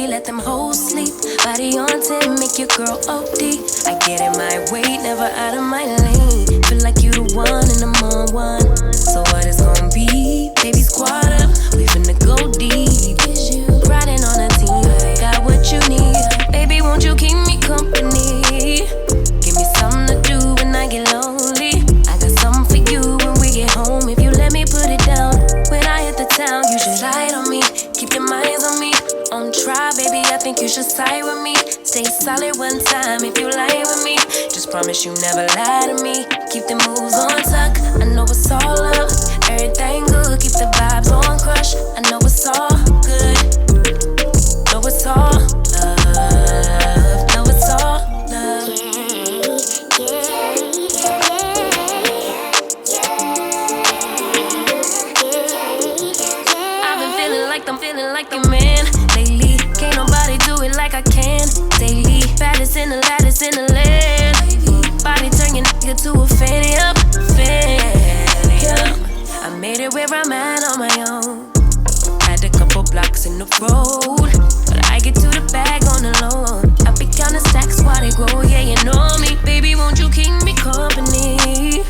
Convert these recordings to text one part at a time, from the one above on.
baby, let them hoes sleep. Body on 10, make your girl OD. I get in my way, never out of my lane. Feel like you the one and I'm on one. So what it's gonna be? Baby, squad up, we finna go deep. Riding on a team, got what you need. Baby, won't you keep me company? Give me something to do when I get lonely. I got something for you when we get home. If you let me put it down, when I hit the town, you should slide on me. Keep your minds on me. On try, baby, I think you should side with me. Stay solid one time if you lie with me. Just promise you never lie to me. Keep the moves on tuck. I know it's all love. Everything good. Keep the vibes on crush. I know it's all good. Know it's all love. Know it's all love. I've been feeling like I'm feeling like the man lately. Can't nobody do it like I can daily. Baddest in the land. Body turn your nigga to a fanny up. I made it where I'm at on my own. Had a couple blocks in the road, but I get to the bag on the low. I be counting stacks while they grow, yeah, you know me. Baby, won't you keep me company?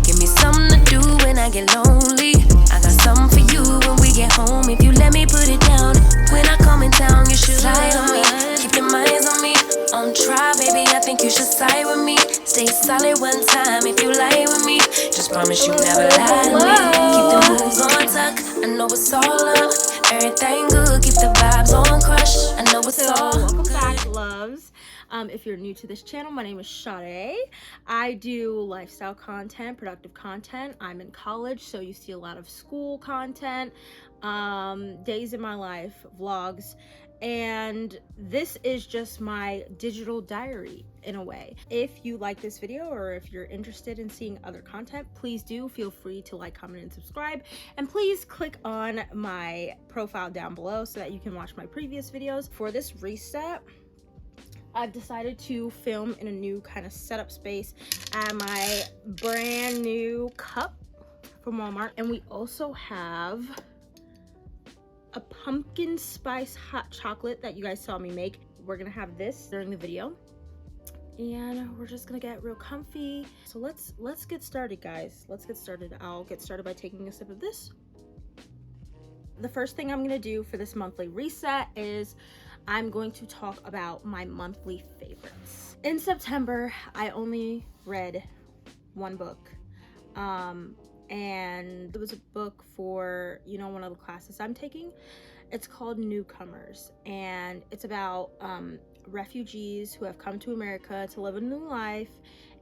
Give me something to do when I get lonely. I got something for you when we get home. If you let me put it down, when I come in town, you should slide on me. Keep your minds on me. On try, baby, I think you should side with me. Stay solid one time if you lie with me. Just promise you never lie to me. Keep the moves on tuck. I know it's all love. Everything good. Keep the vibes on crush. I know it's all welcome good. back, loves. If you're new to this channel, my name is Sade. I do lifestyle content, productive content. I'm in college, so you see a lot of school content, days in my life, vlogs, and this is just my digital diary in a way. If you like this video or if you're interested in seeing other content, please do feel free to like, comment, and subscribe. And please click on my profile down below so that you can watch my previous videos. For this reset, I've decided to film in a new kind of setup space at my brand new cup from Walmart. And we also have a pumpkin spice hot chocolate that you guys saw me make. We're gonna have this during the video. And we're just gonna get real comfy. So let's get started, guys. Let's get started. I'll get started by taking a sip of this. The first thing I'm gonna do for this monthly reset is I'm going to talk about my monthly favorites. In September, I only read one book. And it was a book for, one of the classes I'm taking. It's called Newcomers, and it's about refugees who have come to America to live a new life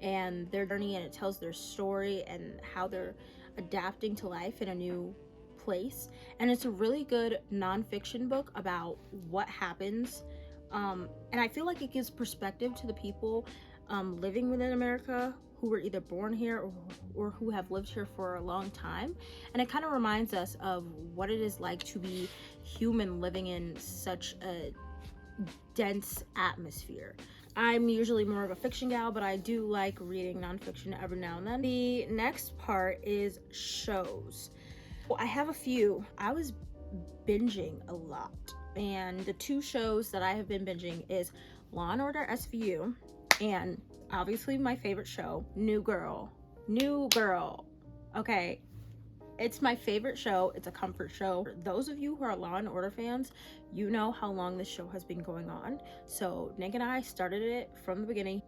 and their journey, and it tells their story and how they're adapting to life in a new place. And it's a really good nonfiction book about what happens, and I feel like it gives perspective to the people living within America who were either born here or who have lived here for a long time. And it kind of reminds us of what it is like to be human living in such a dense atmosphere. I'm usually more of a fiction gal, but I do like reading nonfiction every now and then. The next part is shows. Well, I have a few. I was binging a lot, and the two shows that I have been binging is Law and Order SVU and obviously my favorite show, New Girl. Okay, it's my favorite show. It's a comfort show. For those of you who are Law and Order fans, you know how long this show has been going on. So Nick and I started it from the beginning,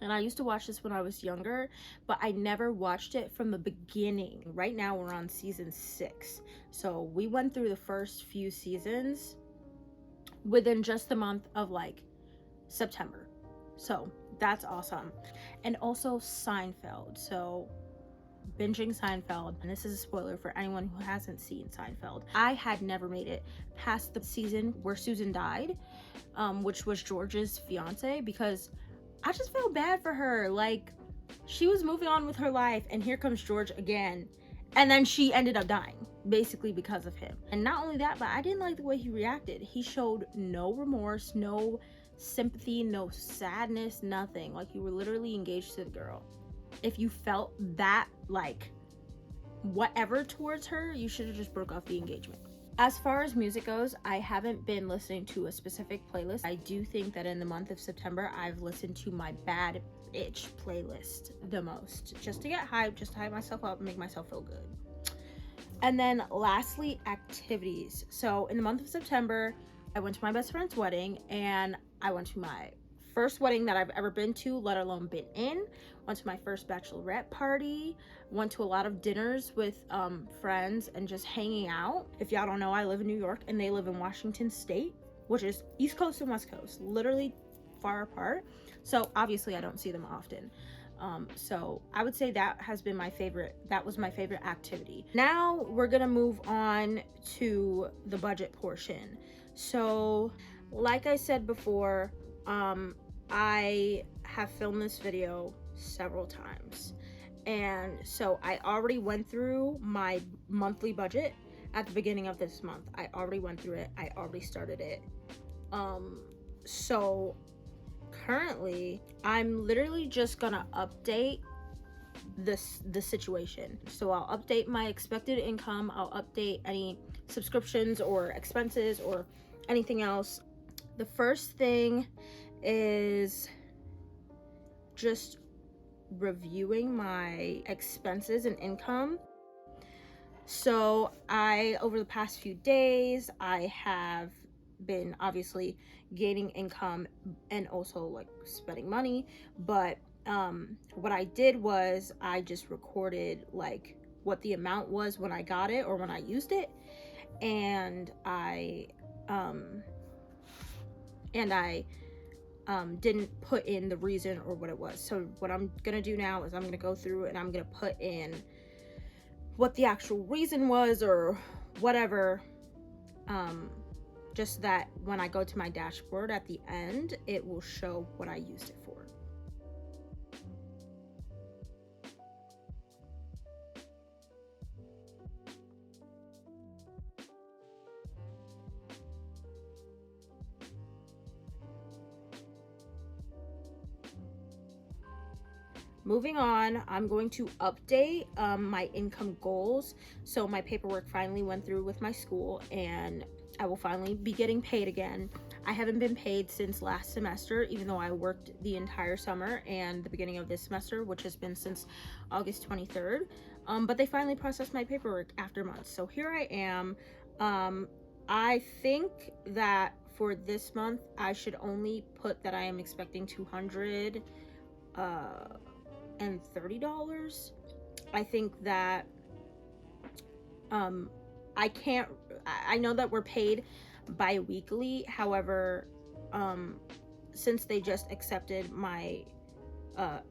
and I used to watch this when I was younger, but I never watched it from the beginning. Right now we're on season 6, so we went through the first few seasons within just the month of like September. So that's awesome. And also Seinfeld. So binging Seinfeld, and this is a spoiler for anyone who hasn't seen Seinfeld. I had never made it past the season where Susan died, which was George's fiance, because I just felt bad for her. Like, she was moving on with her life, and here comes George again, and then she ended up dying basically because of him. And not only that, but I didn't like the way he reacted. He showed no remorse, no sympathy, no sadness, nothing. Like, you were literally engaged to the girl. If you felt that, like, whatever towards her, you should have just broke off the engagement. As far as music goes, I haven't been listening to a specific playlist. I do think that in the month of September, I've listened to my Bad Itch playlist the most, just to get hyped, just to hype myself up and make myself feel good. And then lastly, activities. So in the month of September, I went to my best friend's wedding, and I went to my first wedding that I've ever been to, let alone been in. Went to my first bachelorette party, went to a lot of dinners with friends and just hanging out. If y'all don't know, I live in New York and they live in Washington State, which is East Coast and West Coast, literally far apart. So obviously I don't see them often. So I would say that was my favorite activity. Now we're gonna move on to the budget portion. So like I said before, I have filmed this video several times, and so I already went through my monthly budget at the beginning of this month. I already went through it. I already started it. So currently I'm literally just gonna update the situation. So I'll update my expected income, I'll update any subscriptions or expenses or anything else. The first thing is just reviewing my expenses and income. So over the past few days, I have been obviously gaining income and also like spending money, but what I did was I just recorded like what the amount was when I got it or when I used it, and I didn't put in the reason or what it was. So what I'm gonna do now is I'm gonna go through and I'm gonna put in what the actual reason was or whatever, just that when I go to my dashboard at the end, it will show what I used it for. Moving on, I'm going to update my income goals. So my paperwork finally went through with my school and I will finally be getting paid again. I haven't been paid since last semester, even though I worked the entire summer and the beginning of this semester, which has been since August 23rd. But they finally processed my paperwork after months. So here I am. I think that for this month, I should only put that I am expecting $230. I think that I know that we're paid bi-weekly. However, since they just accepted my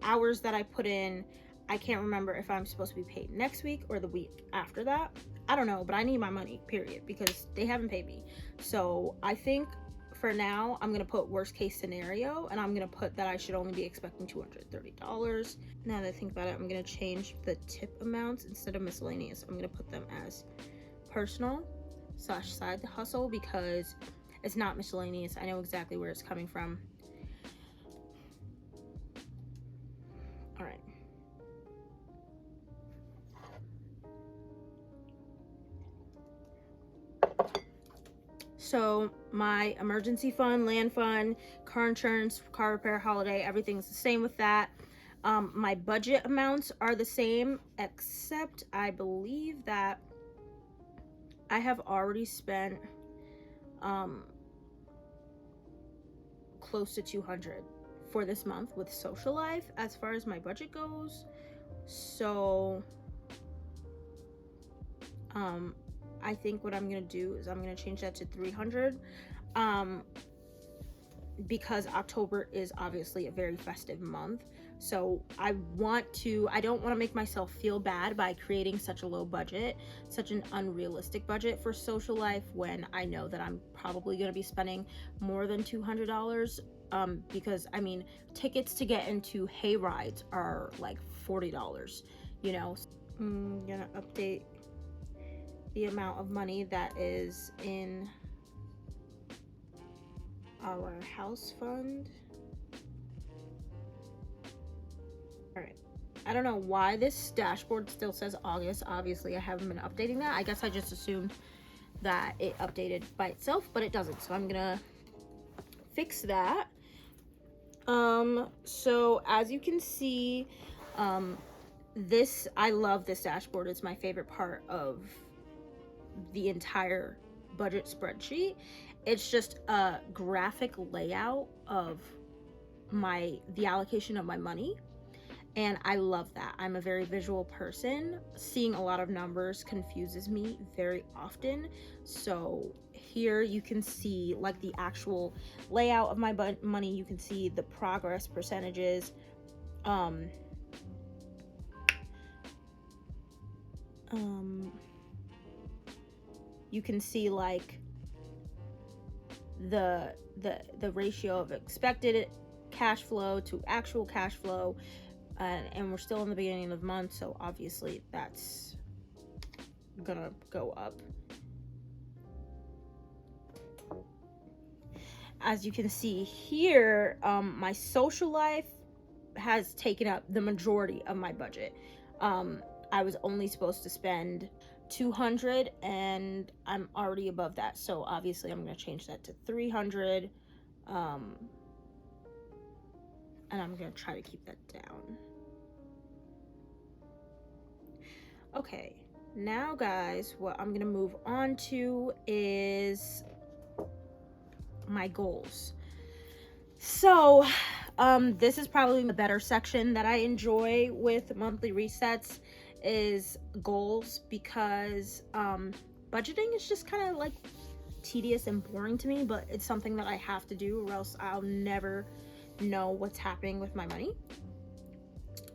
hours that I put in, I can't remember if I'm supposed to be paid next week or the week after that. I don't know, but I need my money, period, because they haven't paid me. So I think for now, I'm gonna put worst case scenario, and I'm gonna put that I should only be expecting $230. Now that I think about it, I'm gonna change the tip amounts. Instead of miscellaneous, I'm gonna put them as personal/side hustle, because it's not miscellaneous. I know exactly where it's coming from. All right. So my emergency fund, land fund, car insurance, car repair, holiday, everything's the same with that. My budget amounts are the same, except I believe that I have already spent close to $200 for this month with social life as far as my budget goes. So I think what I'm gonna do is I'm gonna change that to $300, because October is obviously a very festive month. So I don't want to make myself feel bad by creating such a low budget, such an unrealistic budget for social life, when I know that I'm probably gonna be spending more than $200. Because I mean, tickets to get into hay rides are like $40, you know. I'm gonna update the amount of money that is in our house fund. All right. I don't know why this dashboard still says August. Obviously, I haven't been updating that. I guess I just assumed that it updated by itself, but it doesn't. So I'm gonna fix that. So as you can see, I love this dashboard. It's my favorite part of the entire budget spreadsheet. It's just a graphic layout of the allocation of my money, and I love that. I'm a very visual person. Seeing a lot of numbers confuses me very often. So here you can see like the actual layout of my money. You can see the progress percentages. You can see like the ratio of expected cash flow to actual cash flow, and we're still in the beginning of the month, so obviously that's gonna go up. As you can see here, my social life has taken up the majority of my budget. I was only supposed to spend $200 and I'm already above that, so obviously I'm going to change that to $300, and I'm going to try to keep that down. Okay, now guys, what I'm going to move on to is my goals. So this is probably the better section that I enjoy with monthly resets, is goals, because budgeting is just kind of like tedious and boring to me, but it's something that I have to do or else I'll never know what's happening with my money.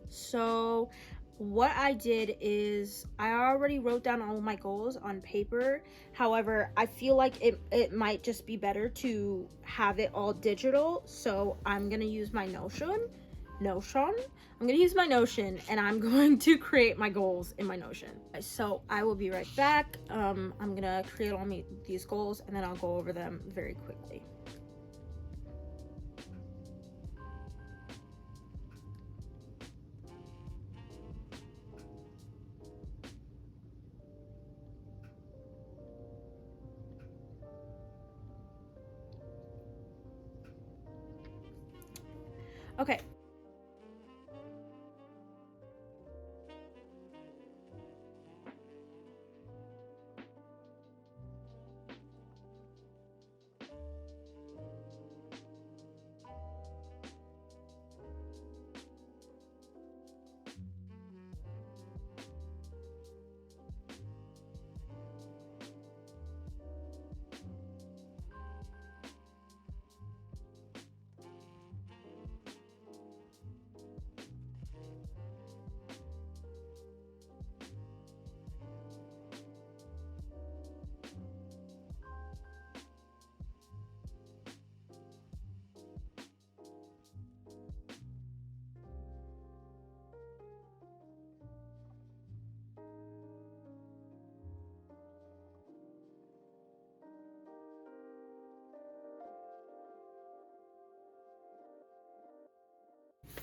So what I did is I already wrote down all of my goals on paper. However, I feel like it might just be better to have it all digital, so I'm gonna use my Notion. I'm gonna use my Notion and I'm going to create my goals in my Notion. So I will be right back. I'm gonna create all these goals and then I'll go over them very quickly. Okay.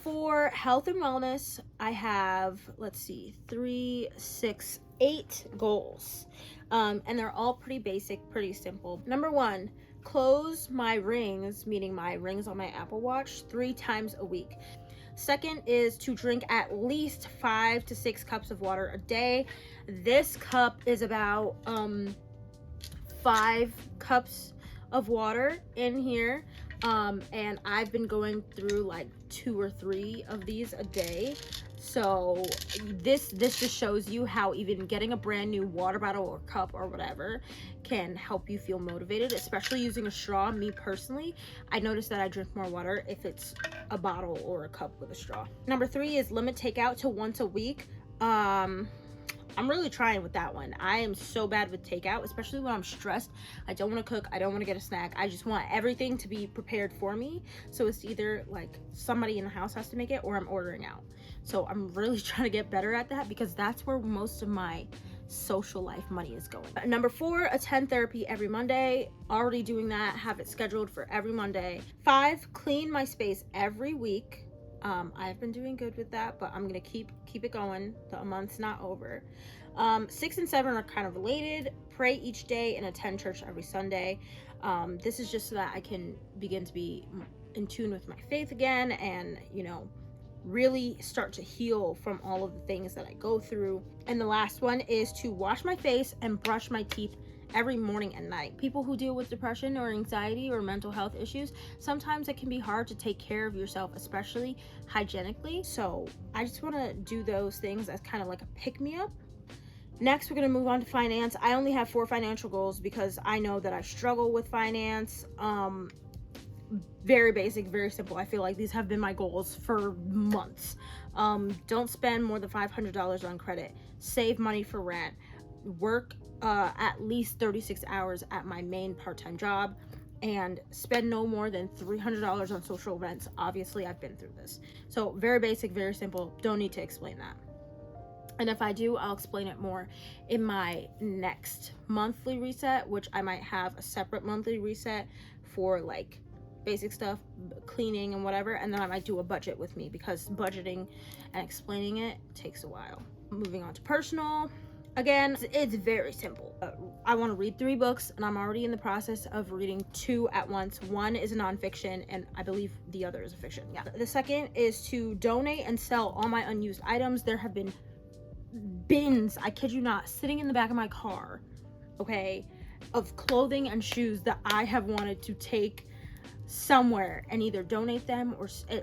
For health and wellness, I have, let's see, 3, 6, 8 goals. And they're all pretty basic, pretty simple. Number 1, close my rings, meaning my rings on my Apple Watch, 3 times a week. Second is to drink at least 5 to 6 cups of water a day. This cup is about 5 cups of water in here. And I've been going through like 2 or 3 of these a day. So this just shows you how even getting a brand new water bottle or cup or whatever can help you feel motivated, especially using a straw. Me personally, I notice that I drink more water if it's a bottle or a cup with a straw. Number 3 is limit takeout to once a week. I'm really trying with that one. I am so bad with takeout, especially when I'm stressed. I don't want to cook. I don't want to get a snack. I just want everything to be prepared for me. So it's either like somebody in the house has to make it or I'm ordering out. So I'm really trying to get better at that because that's where most of my social life money is going. Number 4, attend therapy every Monday. Already doing that. Have it scheduled for every Monday. 5, clean my space every week. I've been doing good with that, but I'm gonna keep it going. The month's not over. 6 and 7 are kind of related. Pray each day and attend church every Sunday. This is just so that I can begin to be in tune with my faith again, and really start to heal from all of the things that I go through. And the last one is to wash my face and brush my teeth every morning and night. People who deal with depression or anxiety or mental health issues, sometimes it can be hard to take care of yourself, especially hygienically. So I just want to do those things as kind of like a pick-me-up. Next, we're going to move on to finance. I only have 4 financial goals because I know that I struggle with finance. Very basic, very simple. I feel like these have been my goals for months. Don't spend more than $500 on credit. Save money for rent. Work at least 36 hours at my main part-time job, and spend no more than $300 on social events. Obviously, I've been through this. So very basic, very simple. Don't need to explain that. And if I do, I'll explain it more in my next monthly reset, which I might have a separate monthly reset for like basic stuff, cleaning and whatever, and then I might do a budget with me, because budgeting and explaining it takes a while. Moving on to personal. Again, it's very simple. I want to read 3 books, and I'm already in the process of reading 2 at once. One is a nonfiction, and I believe the other is a fiction. Yeah. The second is to donate and sell all my unused items. There have been bins, I kid you not, sitting in the back of my car, okay, of clothing and shoes that I have wanted to take somewhere and either donate them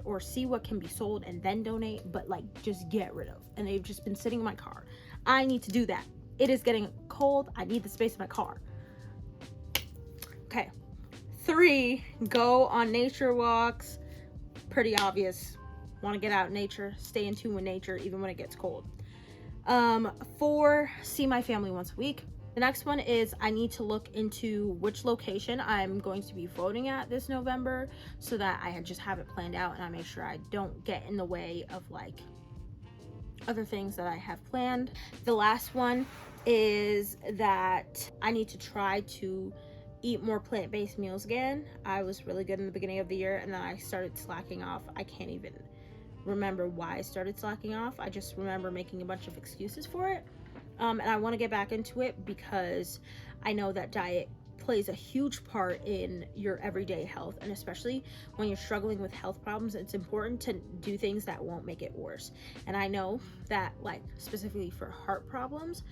or see what can be sold and then donate, but like just get rid of. And they've just been sitting in my car. I need to do that. It is getting cold. I need the space in my car. Okay. 3, go on nature walks. Pretty obvious. Want to get out in nature, stay in tune with nature even when it gets cold. 4, see my family once a week. The next one is I need to look into which location I'm going to be voting at this November, so that I just have it planned out and I make sure I don't get in the way of like other things that I have planned. The last one is that I need to try to eat more plant-based meals again. I was really good in the beginning of the year, and then I started slacking off. I can't even remember why I started slacking off. I just remember making a bunch of excuses for it. And I want to get back into it because I know that diet plays a huge part in your everyday health, and especially when you're struggling with health problems, it's important to do things that won't make it worse. And I know that, like, specifically for heart problems,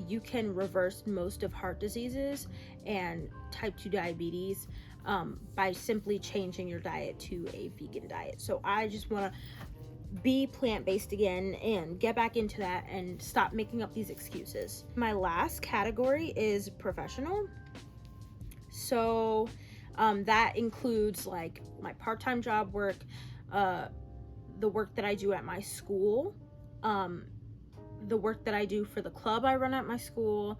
you can reverse most of heart diseases and type 2 diabetes by simply changing your diet to a vegan diet. So I just want to be plant-based again and get back into that and stop making up these excuses. My last category is professional. So that includes like my part-time job work, the work that I do at my school, the work that I do for the club I run at my school,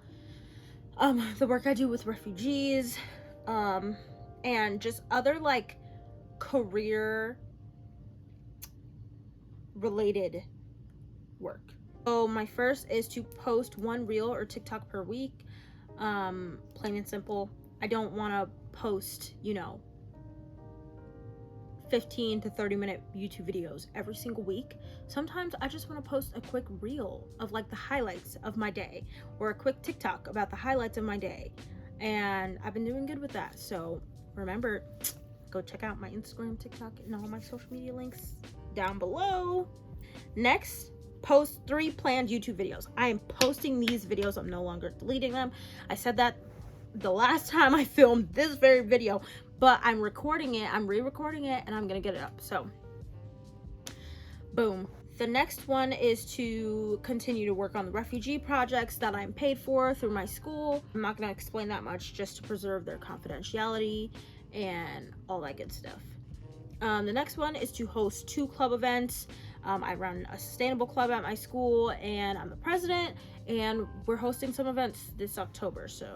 the work I do with refugees, and just other like career related work. So my first is to post 1 reel or TikTok per week. Plain and simple. I don't want to post 15 to 30 minute YouTube videos every single week. Sometimes I just want to post a quick reel of like the highlights of my day, or a quick TikTok about the highlights of my day, and I've been doing good with that. So remember, go check out my Instagram, TikTok, and all my social media links down below. Next, post 3 planned YouTube videos. I am posting these videos. I'm no longer deleting them. I said that the last time I filmed this very video, but I'm recording it, I'm re-recording it, and I'm gonna get it up. So boom. The next one is to continue to work on the refugee projects that I'm paid for through my school. I'm not gonna explain that much, just to preserve their confidentiality and all that good stuff. The next one is to host 2 club events. I run a sustainable club at my school, and I'm the president, and we're hosting some events this October. So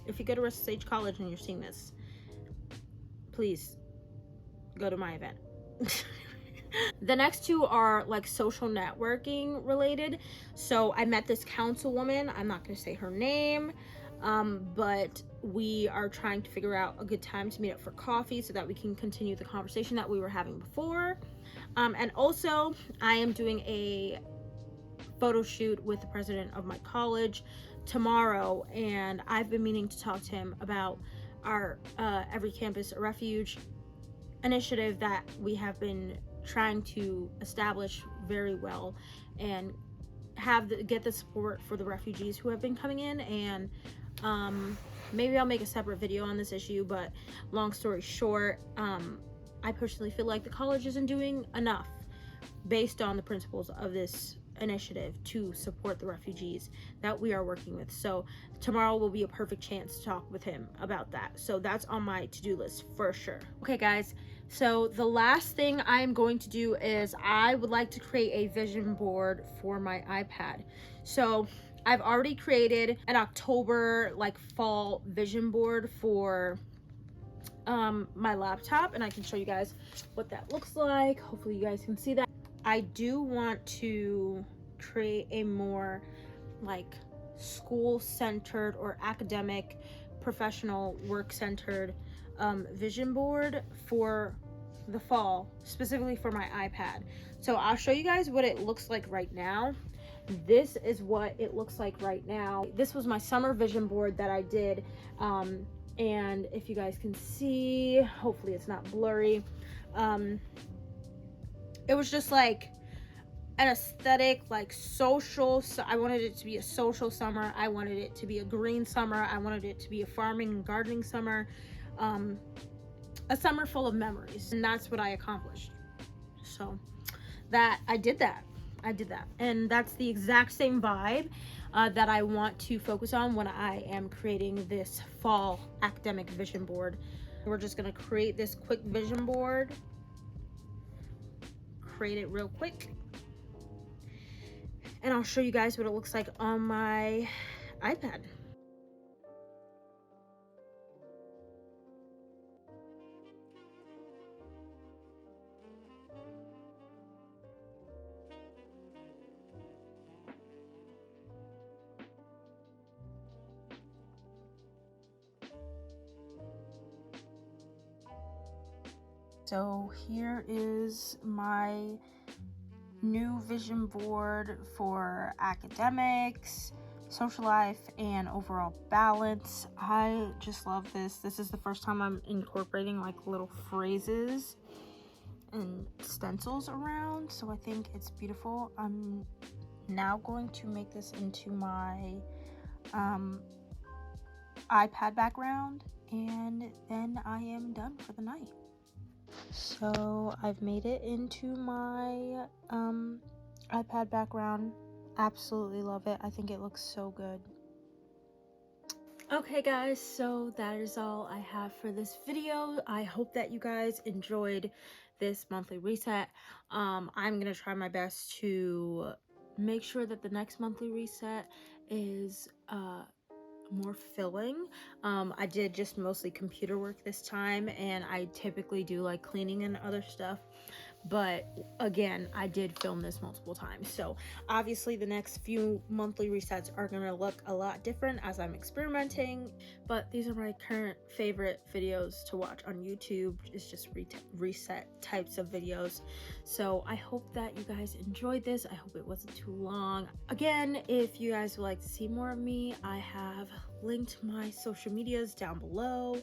if you go to Restless Age College and you're seeing this, please go to my event. The next 2 are like social networking related. So I met this councilwoman, I'm not gonna say her name, but we are trying to figure out a good time to meet up for coffee so that we can continue the conversation that we were having before. And also I am doing a photo shoot with the president of my college tomorrow, and I've been meaning to talk to him about our Every Campus a Refuge initiative that we have been trying to establish very well and get the support for the refugees who have been coming in. And maybe I'll make a separate video on this issue, but long story short, I personally feel like the college isn't doing enough based on the principles of this initiative to support the refugees that we are working with. So tomorrow will be a perfect chance to talk with him about that. So that's on my to-do list for sure. Okay guys, so the last thing I'm going to do is I would like to create a vision board for my iPad. So I've already created an October like fall vision board for my laptop, and I can show you guys what that looks like. Hopefully you guys can see that. I do want to create a more like school-centered or academic, professional, work-centered vision board for the fall, specifically for my iPad. So I'll show you guys what it looks like right now. This is what it looks like right now. This was my summer vision board that I did, and if you guys can see, hopefully it's not blurry, it was just like an aesthetic, like social. So I wanted it to be a social summer. I wanted it to be a green summer. I wanted it to be a farming and gardening summer, a summer full of memories. And that's what I accomplished. So I did that. And that's the exact same vibe that I want to focus on when I am creating this fall academic vision board. We're just gonna create this quick vision board. Create it real quick, and I'll show you guys what it looks like on my iPad. So here is my new vision board for academics, social life, and overall balance. I just love this. This is the first time I'm incorporating like little phrases and stencils around, so I think it's beautiful. I'm now going to make this into my iPad background, and then I am done for the night. So I've made it into my iPad background. Absolutely love it. I think it looks so good. Okay guys, so that is all I have for this video. I hope that you guys enjoyed this monthly reset. I'm gonna try my best to make sure that the next monthly reset is more filling. I did just mostly computer work this time, and I typically do like cleaning and other stuff, but again, I did film this multiple times, so obviously the next few monthly resets are gonna look a lot different as I'm experimenting. But these are my current favorite videos to watch on YouTube. It's just reset types of videos. So I hope that you guys enjoyed this. I hope it wasn't too long. Again, if you guys would like to see more of me, I have linked my social medias down below,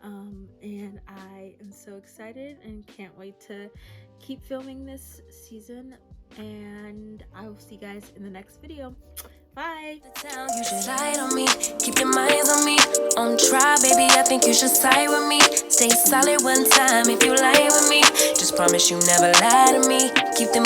and I am so excited and can't wait to keep filming this season, and I will see you guys in the next video. Bye. You should ride on me, keep your minds on me. On try, baby, I think you should side with me. Stay solid one time if you lie with me. Just promise you never lie to me. Keep them